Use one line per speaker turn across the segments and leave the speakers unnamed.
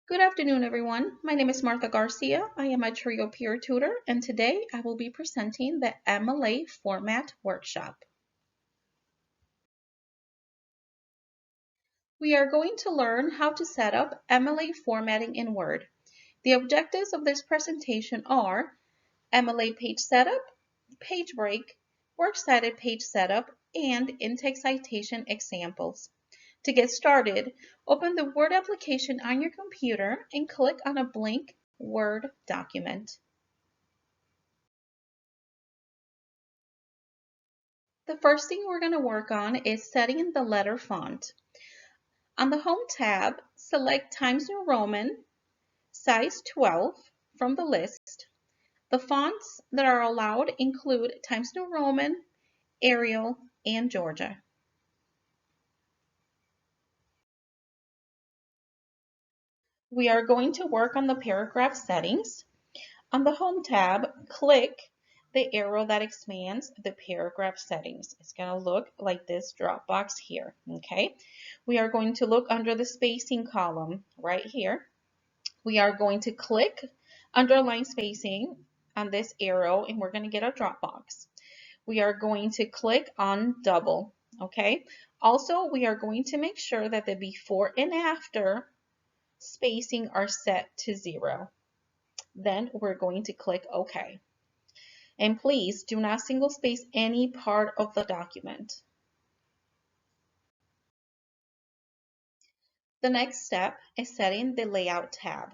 Good afternoon, everyone. My name is Martha Garcia. I am a TRIO peer tutor, and today I will be presenting the MLA format workshop. We are going to learn how to set up MLA formatting in Word. The objectives of this presentation are MLA page setup, page break, works cited page setup, and in-text citation examples. To get started, open the Word application on your computer and click on a blank Word document. The first thing we're going to work on is setting the letter font. On the Home tab, select Times New Roman, size 12 from the list. The fonts that are allowed include Times New Roman, Arial, and Georgia. We are going to work on the paragraph settings. On the Home tab, click the arrow that expands the paragraph settings. It's going to look like this drop box here, okay? We are going to look under the spacing column right here. We are going to click underline spacing on this arrow and we're going to get a drop box. We are going to click on double, okay? Also, we are going to make sure that the before and after spacing are set to 0. Then we're going to click OK. And please do not single space any part of the document. The next step is setting the Layout tab.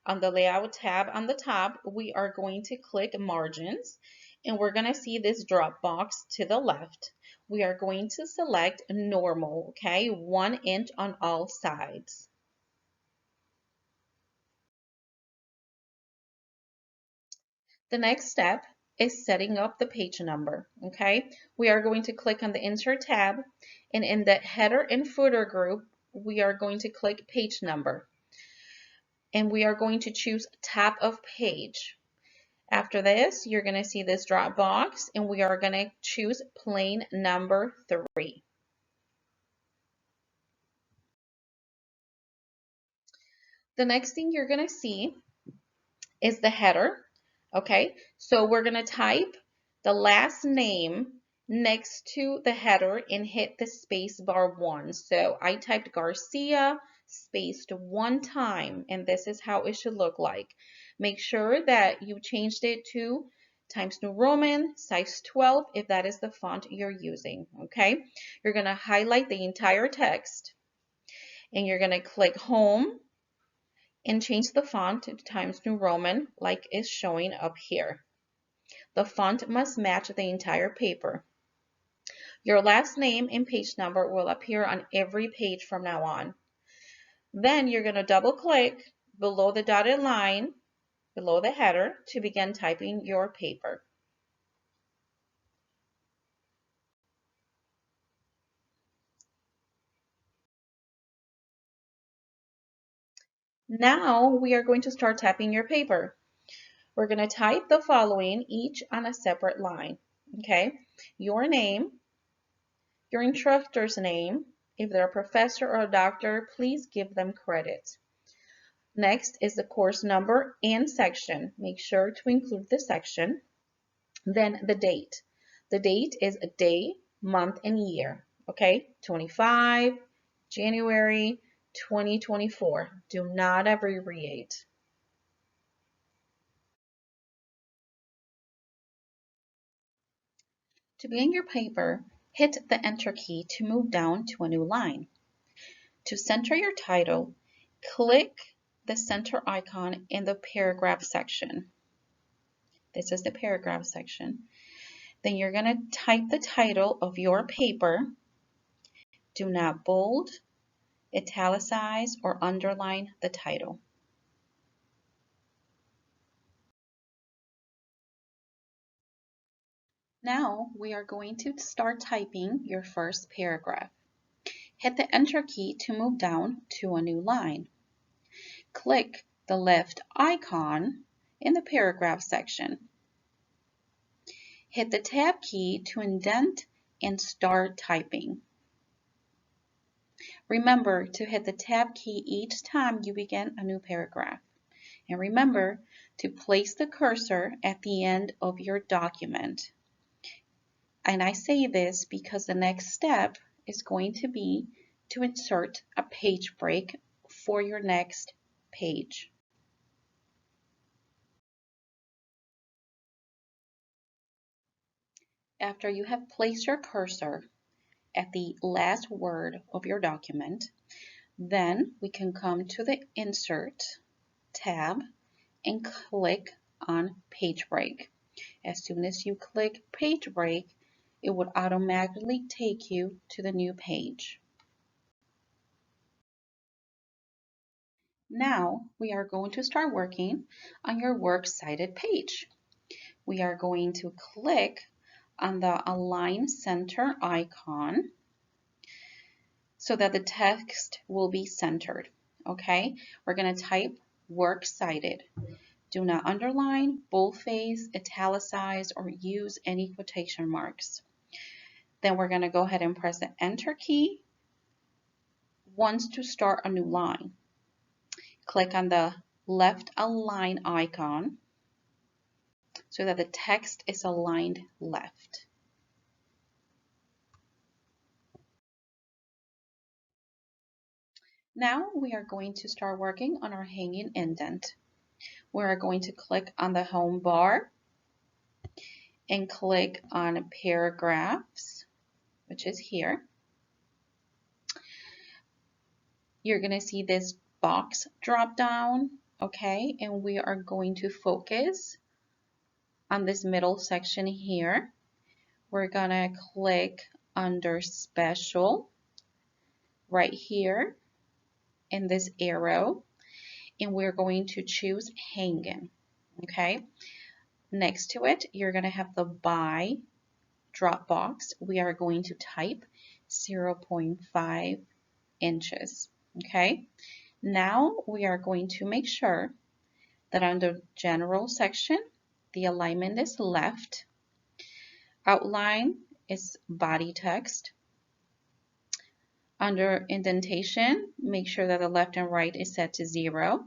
On the Layout tab on the top, we are going to click Margins, and we're going to see this drop box to the left. We are going to select Normal, okay, 1 inch on all sides. The next step is setting up the page number, okay? We are going to click on the Insert tab, and in the header and footer group, we are going to click Page Number. And we are going to choose Top of Page. After this, you're going to see this drop box, and we are going to choose plain number 3. The next thing you're going to see is the header. Okay, so we're going to type the last name next to the header and hit the space bar 1. So I typed Garcia spaced 1 time, and this is how it should look like. Make sure that you changed it to Times New Roman, size 12, if that is the font you're using. Okay, you're going to highlight the entire text, and you're going to click Home and change the font to Times New Roman like is showing up here. The font must match the entire paper. Your last name and page number will appear on every page from now on. Then you're going to double click below the dotted line, below the header, to begin typing your paper. Now we are going to start typing your paper. We're going to type the following, each on a separate line. Okay, your name, your instructor's name. If they're a professor or a doctor, please give them credit. Next is the course number and section. Make sure to include the section. Then the date. The date is a day, month, and year. Okay, 25 January 2024. Do not abbreviate. To begin your paper, hit the Enter key to move down to a new line. To center your title, click the center icon in the paragraph section. This is the paragraph section. Then you're going to type the title of your paper. Do not bold, italicize, or underline the title. Now we are going to start typing your first paragraph. Hit the Enter key to move down to a new line. Click the left icon in the paragraph section. Hit the Tab key to indent and start typing. Remember to hit the Tab key each time you begin a new paragraph. And remember to place the cursor at the end of your document. And I say this because the next step is going to be to insert a page break for your next page. After you have placed your cursor at the last word of your document, then we can come to the Insert tab and click on Page Break. As soon as you click Page Break, it would automatically take you to the new page. Now we are going to start working on your works cited page. We are going to click on the Align Center icon so that the text will be centered. Okay, we're going to type works cited. Do not underline, boldface, italicize, or use any quotation marks. Then we're going to go ahead and press the Enter key once to start a new line. Click on the left align icon so that the text is aligned left. Now we are going to start working on our hanging indent. We are going to click on the home bar and click on paragraphs, which is here. You're going to see this box drop down, okay, and we are going to focus on this middle section here. We're going to click under special right here in this arrow, and we're going to choose hanging, okay. Next to it, you're going to have the by drop box. We are going to type 0.5 inches, okay. Now we are going to make sure that under general section, the alignment is left, outline is body text. Under indentation, make sure that the left and right is set to 0.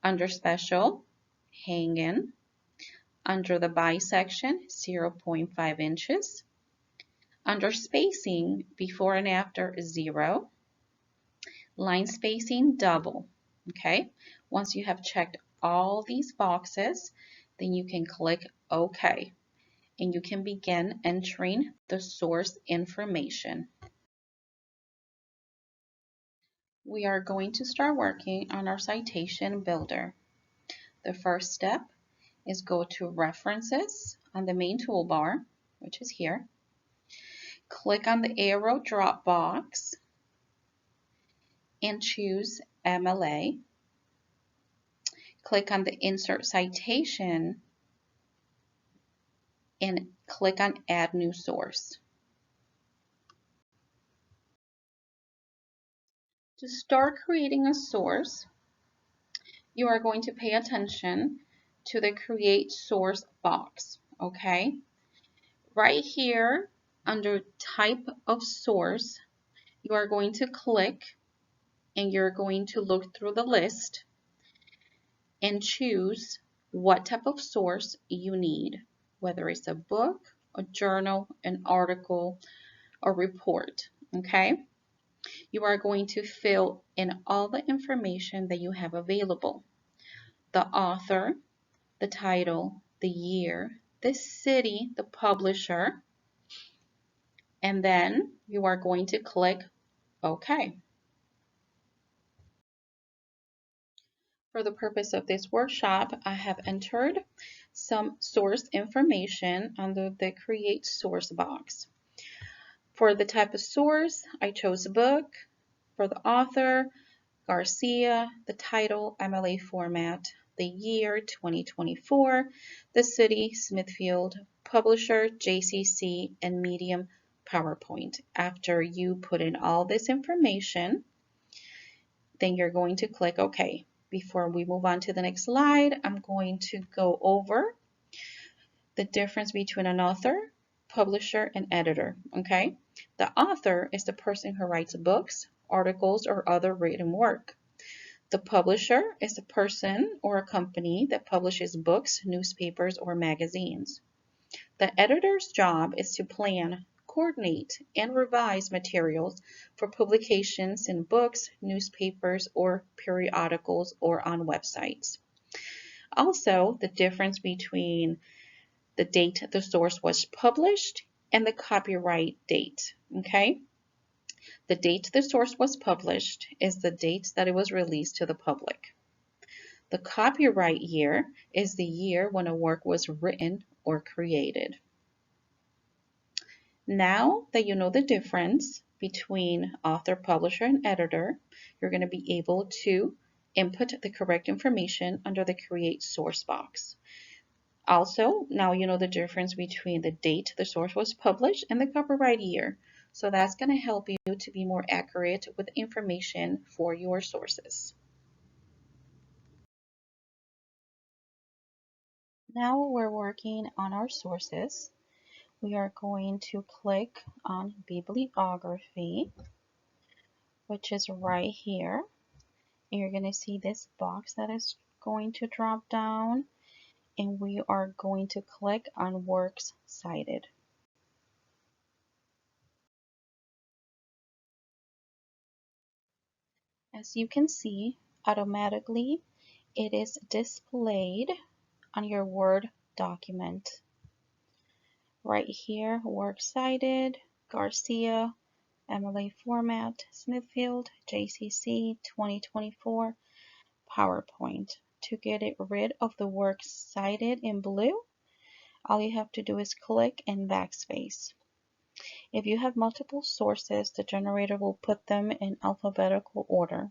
Under special, hanging. Under the by section, 0.5 inches. Under spacing, before and after, 0. Line spacing, double. Okay, once you have checked all these boxes, then you can click OK, and you can begin entering the source information. We are going to start working on our citation builder. The first step is go to References on the main toolbar, which is here. Click on the arrow drop box and choose MLA. Click on the Insert Citation and click on Add New Source. To start creating a source, you are going to pay attention to the Create Source box, okay? Right here, under Type of Source, you are going to click and you're going to look through the list and choose what type of source you need, whether it's a book, a journal, an article, a report, okay? You are going to fill in all the information that you have available. The author, the title, the year, the city, the publisher, and then you are going to click OK. For the purpose of this workshop, I have entered some source information under the Create Source box. For the type of source, I chose book. For the author, Garcia, the title, MLA format, the year, 2024, the city, Smithfield, publisher, JCC, and medium, PowerPoint. After you put in all this information, then you're going to click OK. Before we move on to the next slide, I'm going to go over the difference between an author, publisher, and editor, okay? The author is the person who writes books, articles, or other written work. The publisher is a person or a company that publishes books, newspapers, or magazines. The editor's job is to plan, coordinate, and revise materials for publications in books, newspapers, or periodicals or on websites. Also, the difference between the date the source was published and the copyright date. Okay? The date the source was published is the date that it was released to the public. The copyright year is the year when a work was written or created. Now that you know the difference between author, publisher, and editor, you're going to be able to input the correct information under the Create Source box. Also, now you know the difference between the date the source was published and the copyright year. So that's going to help you to be more accurate with information for your sources. Now we're working on our sources. We are going to click on bibliography, which is right here. And you're going to see this box that is going to drop down, and we are going to click on works cited. As you can see, automatically it is displayed on your Word document. Right here, works cited, Garcia, MLA format, Smithfield, JCC 2024, PowerPoint. To get it rid of the works cited in blue, all you have to do is click and backspace. If you have multiple sources, the generator will put them in alphabetical order.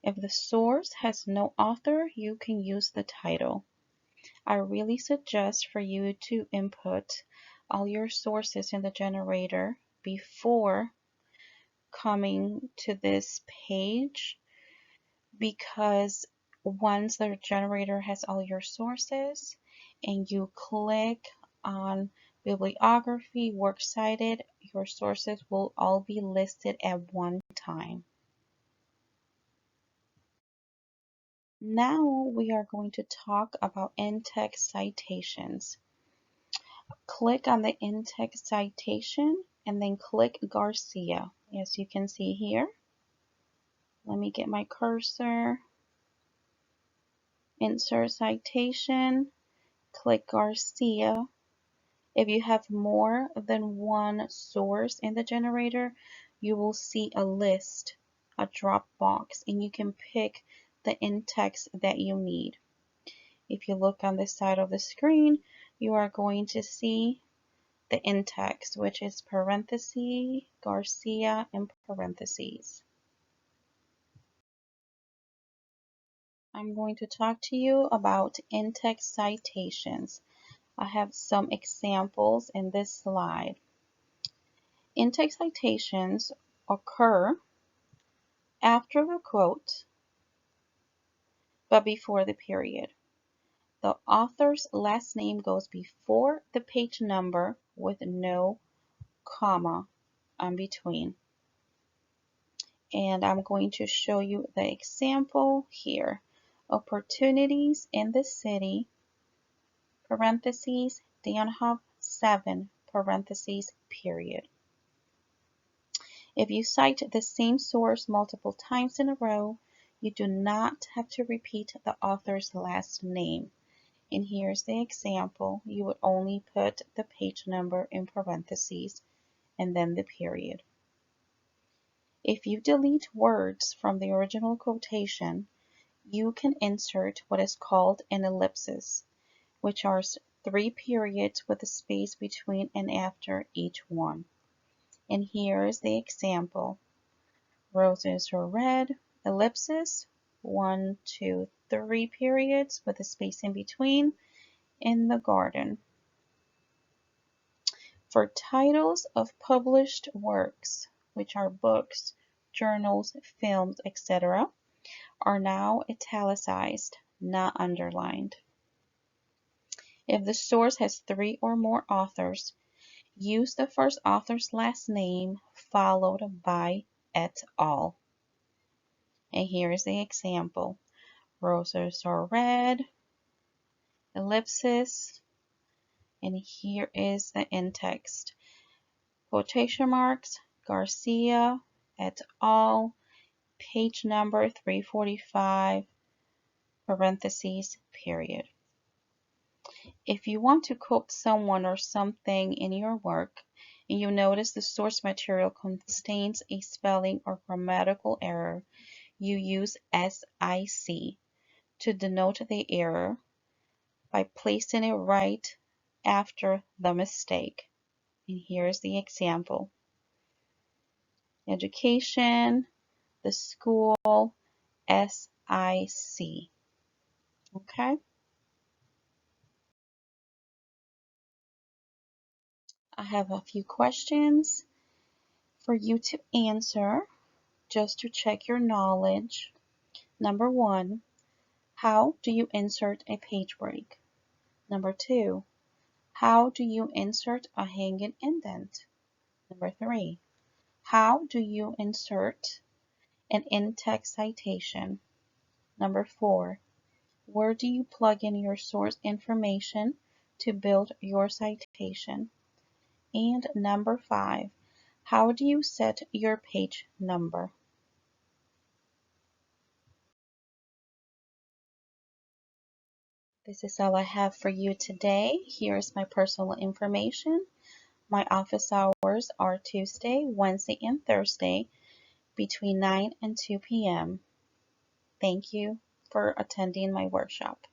If the source has no author, you can use the title. I really suggest for you to input all your sources in the generator before coming to this page, because once the generator has all your sources and you click on bibliography, works cited, your sources will all be listed at one time. Now we are going to talk about in-text citations. Click on the in-text citation and then click Garcia. As you can see here, let me get my cursor, insert citation, click Garcia. If you have more than one source in the generator, you will see a list, a drop box, and you can pick the in-text that you need. If you look on this side of the screen, you are going to see the in-text, which is parentheses, Garcia, and parentheses. I'm going to talk to you about in-text citations. I have some examples in this slide. In-text citations occur after the quote, but before the period. The author's last name goes before the page number with no comma in between. And I'm going to show you the example here. Opportunities in the city, parentheses, Danhoff 7, parentheses, period. If you cite the same source multiple times in a row, you do not have to repeat the author's last name. And here's the example. You would only put the page number in parentheses and then the period. If you delete words from the original quotation, you can insert what is called an ellipsis, which are 3 periods with a space between and after each one. And here is the example. Roses are red, ellipsis, 1, 2, 3 periods with a space in between, in the garden. For titles of published works, which are books, journals, films, etc., are now italicized, not underlined. If the source has 3 or more authors, use the first author's last name followed by et al. And here is the example. Roses are red, ellipsis, and here is the in text. Quotation marks, Garcia et al., page number 345, parentheses, period. If you want to quote someone or something in your work, and you notice the source material contains a spelling or grammatical error, you use SIC to denote the error by placing it right after the mistake. And here's the example. Education, the school, SIC. Okay? I have a few questions for you to answer just to check your knowledge. Number 1, how do you insert a page break? Number 2, how do you insert a hanging indent? Number 3, how do you insert an in-text citation? Number 4, where do you plug in your source information to build your citation? And number 5, how do you set your page number? This is all I have for you today. Here's my personal information. My office hours are Tuesday, Wednesday, and Thursday between 9 and 2 p.m. Thank you for attending my workshop.